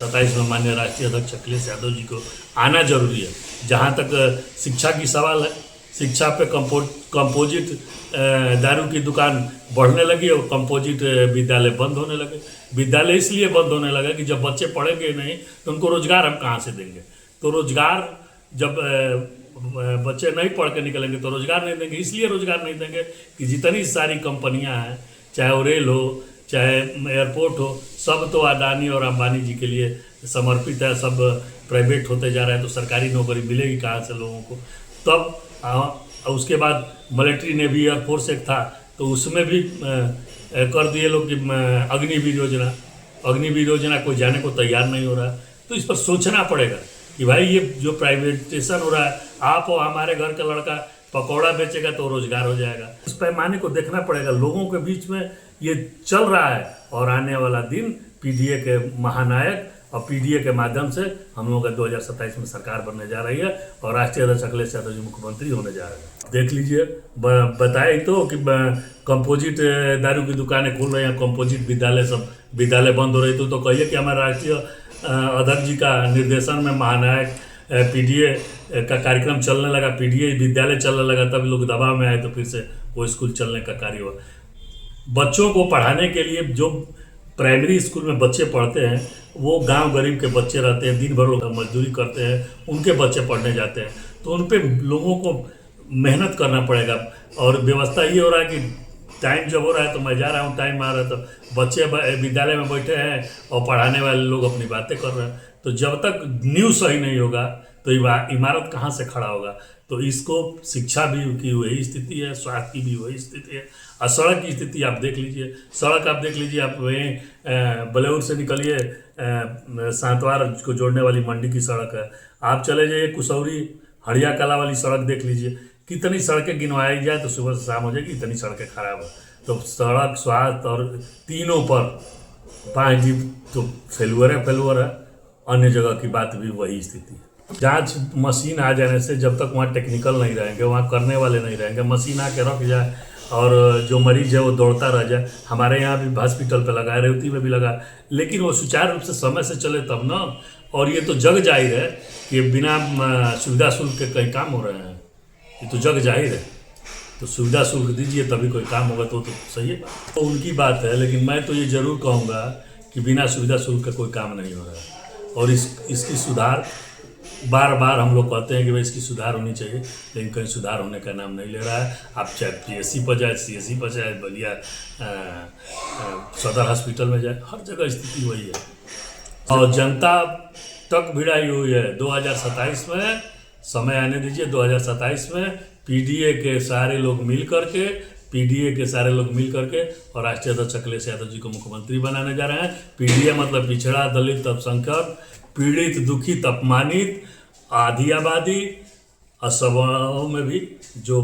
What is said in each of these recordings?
27 में माननीय राष्ट्रीय अध्यक्ष अखिलेश यादव जी को आना जरूरी है। जहाँ तक शिक्षा की सवाल है, शिक्षा पे कंपोजिट दारू की दुकान बढ़ने लगी और कंपोजिट विद्यालय बंद होने लगे। विद्यालय इसलिए बंद होने लगा कि जब बच्चे पढ़ेंगे नहीं तो उनको रोजगार हम कहाँ से देंगे। तो रोजगार जब बच्चे नहीं पढ़ के निकलेंगे तो रोजगार नहीं देंगे। इसलिए रोजगार नहीं देंगे कि जितनी सारी कंपनियां हैं, चाहे वो रेल हो चाहे एयरपोर्ट हो, सब तो अडानी और अंबानी जी के लिए समर्पित है। सब प्राइवेट होते जा रहा है तो सरकारी नौकरी मिलेगी कहाँ से लोगों को। तब उसके बाद मिलिट्री नेवी एयरफोर्स एक था तो उसमें भी कर दिए लोग कि अग्निवीर योजना कोई जाने को तैयार नहीं हो रहा। तो इस पर सोचना पड़ेगा कि भाई ये जो प्राइवेटाइजेशन हो रहा है, आप और हमारे घर का लड़का पकौड़ा बेचेगा तो रोजगार हो जाएगा। इस पैमाने को देखना पड़ेगा। लोगों के बीच में ये चल रहा है और आने वाला दिन पीडीए के महानायक और पीडीए के माध्यम से हम लोगों का 2027 में सरकार बनने जा रही है और राष्ट्रीय अध्यक्ष अखिलेश यादव जी मुख्यमंत्री होने जा रहे हैं। देख लीजिए, बताए तो कि कंपोजिट दारू की दुकानें खुल रही हैं, कंपोजिट विद्यालय बंद हो रही। तो कहिए कि हमारे राष्ट्रीय अध्यक्ष जी का निर्देशन में महानायक पीडीए का कार्यक्रम चलने लगा, पीडीए विद्यालय चलने लगा, तब लोग दबाव में आए तो फिर से वो स्कूल चलने का कार्य हुआ। बच्चों को पढ़ाने के लिए जो प्राइमरी स्कूल में बच्चे पढ़ते हैं वो गांव गरीब के बच्चे रहते हैं, दिन भर लोग मजदूरी करते हैं, उनके बच्चे पढ़ने जाते हैं। तो उन पे लोगों को मेहनत करना पड़ेगा। और व्यवस्था ये हो रहा है कि टाइम जब हो रहा है तो मैं जा रहा हूँ, टाइम आ रहा है तो बच्चे विद्यालय में बैठे हैं और पढ़ाने वाले लोग अपनी बातें कर रहे हैं। तो जब तक न्यू सही नहीं होगा तो इमारत कहाँ से खड़ा होगा। तो इसको शिक्षा भी की वही स्थिति है, स्वास्थ्य की भी वही स्थिति है। और सड़क की स्थिति आप देख लीजिए, आप वहीं बलेउर से निकलिए, सांतवार को जोड़ने वाली मंडी की सड़क है। आप चले जाइए कुसौरी हड़िया कला वाली सड़क देख लीजिए, कितनी सड़कें गिनवाई जाए तो सुबह से शाम हो जाएगी, इतनी सड़कें खराब है। तो सड़क, स्वास्थ्य और तीनों पर 5 जी तो फेलुअर है। अन्य जगह की बात भी वही स्थिति है। जांच मशीन आ जाने से जब तक वहाँ टेक्निकल नहीं रहेंगे, वहाँ करने वाले नहीं रहेंगे, मशीन आके रख जाए और जो मरीज है वो दौड़ता रह जाए। हमारे यहाँ भी हॉस्पिटल पे लगा, रेवती में भी लगा, लेकिन वो सुचारू रूप से समय से चले तब ना। और ये तो जग जाहिर है कि बिना सुविधा शुल्क के कई काम हो रहे हैं, ये तो जग जाहिर है। तो सुविधा शुल्क दीजिए तभी कोई काम होगा तो सही है, तो उनकी बात है। लेकिन मैं तो ये जरूर कहूँगा कि बिना सुविधा शुल्क का कोई काम नहीं हो रहा है। और इसकी सुधार बार बार हम लोग कहते हैं कि भाई इसकी सुधार होनी चाहिए, लेकिन कहीं सुधार होने का नाम नहीं ले रहा है। आप चाहे पीएससी पर जाए, सीएससी पर जाए, बलिया सदर हॉस्पिटल में जाए, हर जगह स्थिति वही है। और जनता तक भिड़ाई हुई है। 2027 में समय आने दीजिए, 2027 में पीडीए के सारे लोग मिल करके और राष्ट्रीय अध्यक्ष अखिलेश यादव जी को मुख्यमंत्री बनाने जा रहे हैं। पीडीए मतलब पिछड़ा, दलित, अल्पसंख्यक, पीड़ित, दुखित, अपमानित, आधी आबादी, असवाओं में भी जो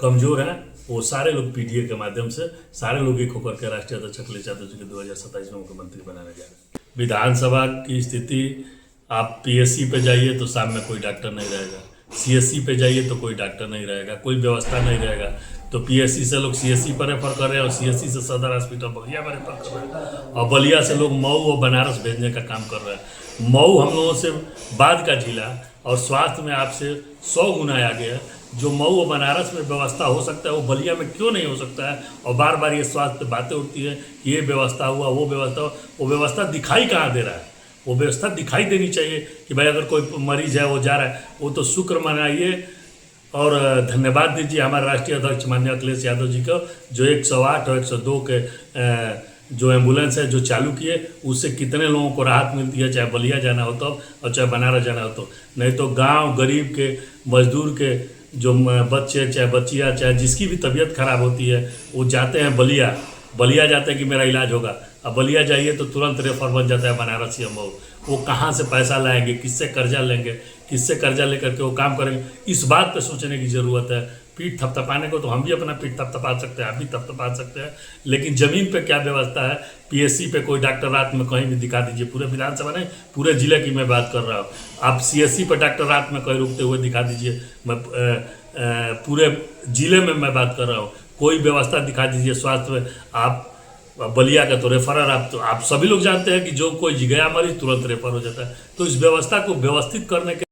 कमजोर हैं, वो सारे लोग पीडीए के माध्यम से सारे लोग एक होकर के राष्ट्रीय अध्यक्ष अखिलेश यादव जी को 2027 में मुख्यमंत्री बनाने जा रहे हैं। विधानसभा की स्थिति, आप पीएससी पे जाइए तो शाम में कोई डॉक्टर नहीं रहेगा, सीएससी पे जाइए तो कोई डॉक्टर नहीं रहेगा, कोई व्यवस्था नहीं रहेगा। तो पीएससी से लोग सीएससी पर रेफर कर रहे हैं और सीएससी से सदर हॉस्पिटल बलिया पर रेफर कर रहे हैं और बलिया से लोग मऊ और बनारस भेजने का काम कर रहे हैं। मऊ हम लोगों से बाद का जिला और स्वास्थ्य में आपसे 100 गुना आगे है। जो मऊ और बनारस में व्यवस्था हो सकता है वो बलिया में क्यों नहीं हो सकता है। और बार बार ये स्वास्थ्य पे बातें उठती है कि ये व्यवस्था हुआ, वो व्यवस्था हुआ, वो व्यवस्था दिखाई कहाँ दे रहा है। वो व्यवस्था दिखाई देनी चाहिए कि भाई अगर कोई मरीज है वो जा रहा है, वो तो शुक्र मनाइए और धन्यवाद दीजिए हमारे राष्ट्रीय अध्यक्ष माननीय अखिलेश यादव जी को, जो 108 और 102 के जो एम्बुलेंस है जो चालू किए, उससे कितने लोगों को राहत मिलती है, चाहे बलिया जाना हो तो और चाहे बनारस जाना हो तो। नहीं तो गांव गरीब के, मजदूर के जो बच्चे, चाहे बच्चियाँ, चाहे जिसकी भी तबीयत खराब होती है, वो जाते हैं बलिया जाते हैं कि मेरा इलाज होगा। अब बलिया जाइए तो तुरंत रेफर बन जाता है बनारस या मऊ। वो कहाँ से पैसा लाएंगे, किससे कर्जा लेंगे, किससे कर्जा लेकर के वो काम करेंगे, इस बात पे सोचने की ज़रूरत है। पीठ थपथपाने को तो हम भी अपना पीठ थपथपा सकते हैं, आप भी थपथपा सकते हैं, लेकिन ज़मीन पे क्या व्यवस्था है। पीएससी पे कोई डॉक्टर रात में कहीं भी दिखा दीजिए, पूरे विधानसभा नहीं, पूरे जिले की मैं बात कर रहा हूँ। आप सीएससी पे डॉक्टर रात में कहीं रुकते हुए दिखा दीजिए, मैं पूरे जिले में मैं बात कर रहा हूँ। कोई व्यवस्था दिखा दीजिए स्वास्थ्य में। आप बलिया का तो रेफरर आप सभी लोग जानते हैं कि जो कोई गया मरीज तुरंत रेफर हो जाता है। तो इस व्यवस्था को व्यवस्थित करने के